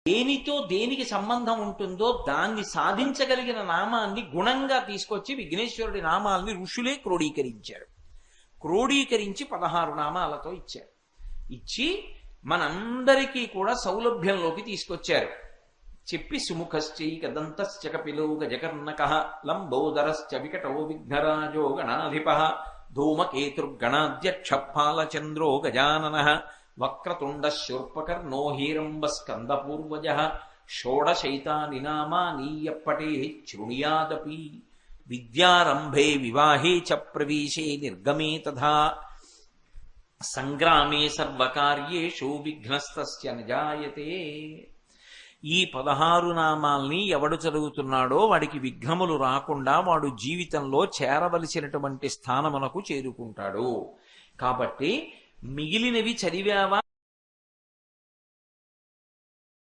దేనితో దేనికి సంబంధం ఉంటుందో దాన్ని సాధించగలిగిన నామాన్ని గుణంగా తీసుకొచ్చి విఘ్నేశ్వరుడి నామాల్ని ఋషులే క్రోడీకరించారు. క్రోడీకరించి 16 నామాలతో ఇచ్చారు. ఇచ్చి మనందరికీ కూడా సౌలభ్యంలోకి తీసుకొచ్చారు. చెప్పి సుముఖశ్చైక దంతశ్చ కపిలో గజకర్ణకః లంబోదరశ్చ వికటో విఘ్నరాజో గణాధిపః ధూమకేతుర్గణాధ్యక్ష పాలచంద్రో గజాననః వక్రతుండ శూర్పకర్ణో హీరంబ స్కందపూర్వజః షోడశైతాని నామాని యప్పటే శృణుయాదపి విద్యారంభే వివాహే చ ప్రవేశే నిర్గమే తథా సంగ్రామే సర్వకార్యేషు విఘ్నస్తస్య నజాయతే. ఈ 16 నామాల్ని ఎవడు చదువుతున్నాడో వాడికి విఘ్నములు రాకుండా వాడు జీవితంలో చేరవలసినటువంటి స్థానమునకు చేరుకుంటాడు. కాబట్టి మిగిలినవి చదివావా